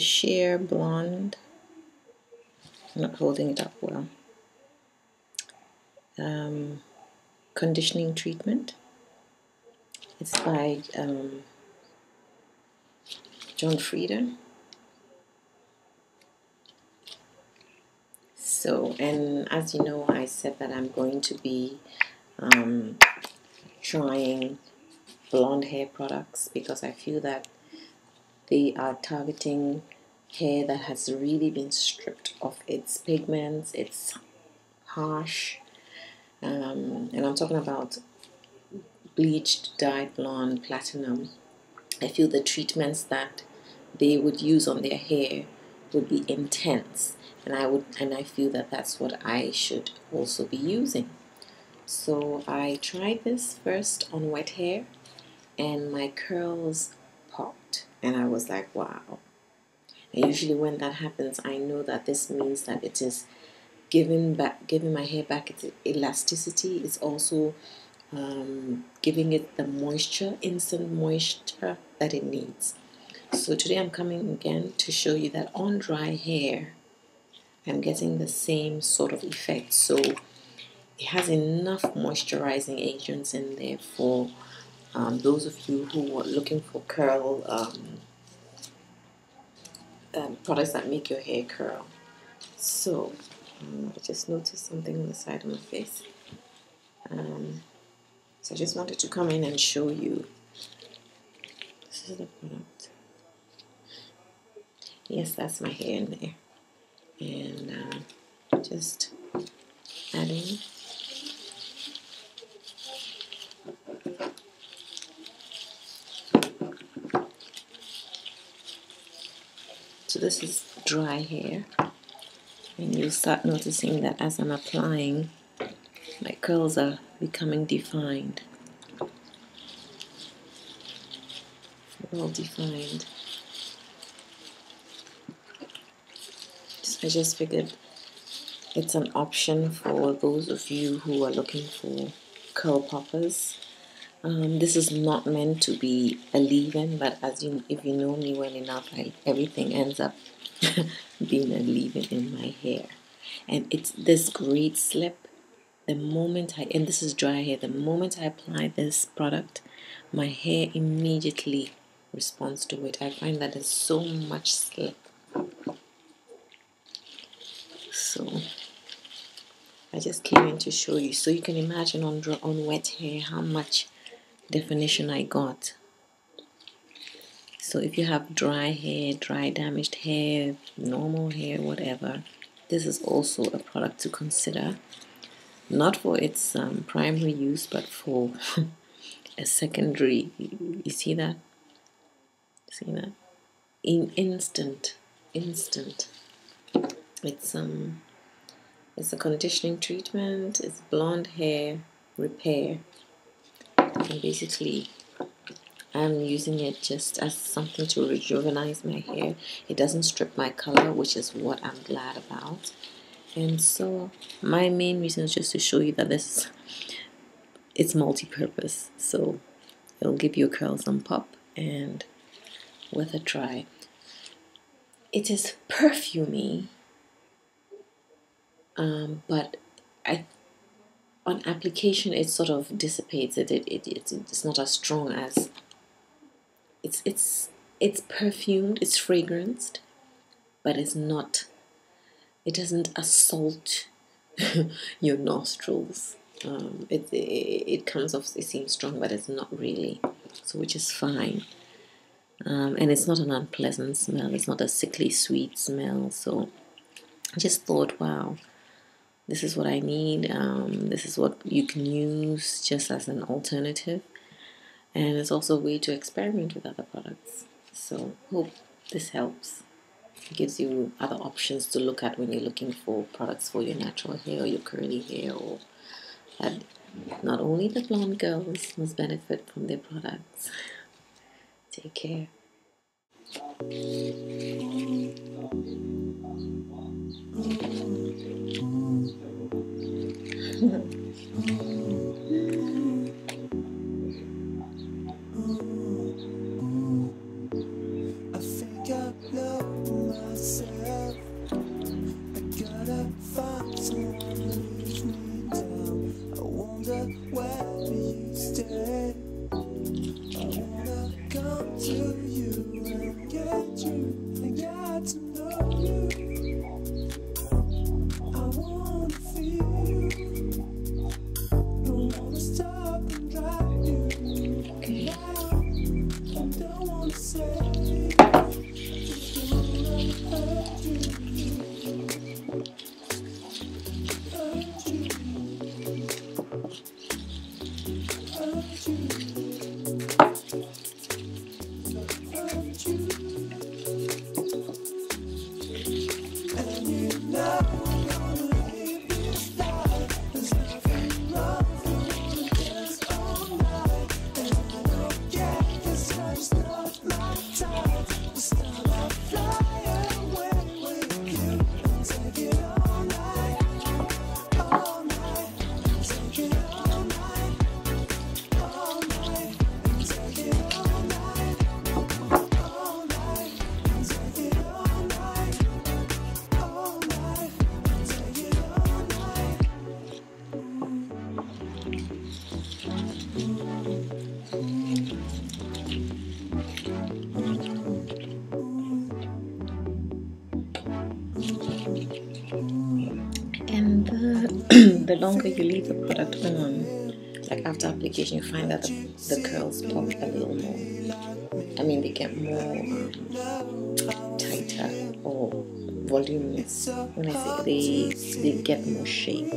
sheer blonde. I'm not holding it up well. Conditioning treatment. It's by Frieda. So, and as you know, I said that I'm going to be trying blonde hair products because I feel that they are targeting hair that has really been stripped of its pigments, it's harsh, and I'm talking about bleached, dyed blonde, platinum. I feel the treatments that they would use on their hair would be intense, and I feel that that's what I should also be using. So I tried this first on wet hair, and my curls popped, and I was like, wow. And usually when that happens, I know that this means that it is giving my hair back its elasticity. It's also giving it the moisture, instant moisture that it needs. So today I'm coming again to show you that on dry hair, I'm getting the same sort of effect. So it has enough moisturizing agents in there for those of you who are looking for curl products that make your hair curl. So I just noticed something on the side of my face. So I just wanted to come in and show you. This is the product. Yes, that's my hair in there. And just adding. So this is dry hair. And you'll start noticing that as I'm applying, my curls are becoming defined. Well defined. So I just figured it's an option for those of you who are looking for curl poppers. This is not meant to be a leave-in, but if you know me well enough, everything ends up being a leave-in in my hair. And it's this great slip. And this is dry hair, the moment I apply this product, my hair immediately responds to it. I find that there's so much slip. So I just came in to show you, so you can imagine on wet hair how much definition I got. So if you have dry hair, dry damaged hair, normal hair, whatever, this is also a product to consider. Not for its primary use, but for a secondary. You see that? See that? Instant. It's a conditioning treatment. It's blonde hair repair, and basically I'm using it just as something to rejuvenate my hair. It doesn't strip my color, which is what I'm glad about. And so my main reason is just to show you that it's multi-purpose. So it'll give your curls some pop, and with a dry, it is perfumey, but on application it sort of dissipates. It's not as strong as it's perfumed, it's fragranced, but it doesn't assault your nostrils. It comes off, it seems strong, but it's not really, so which is fine. And it's not an unpleasant smell, it's not a sickly sweet smell. So I just thought, wow, this is what I need. This is what you can use just as an alternative, and it's also a way to experiment with other products. So hope this helps. It gives you other options to look at when you're looking for products for your natural hair or your curly hair, or that not only the blonde girls must benefit from their products. Take care. I think I love And the longer you leave the product on, like after application, you find that the curls pop a little more. I mean, they get more tighter or voluminous. When I say they get more shape.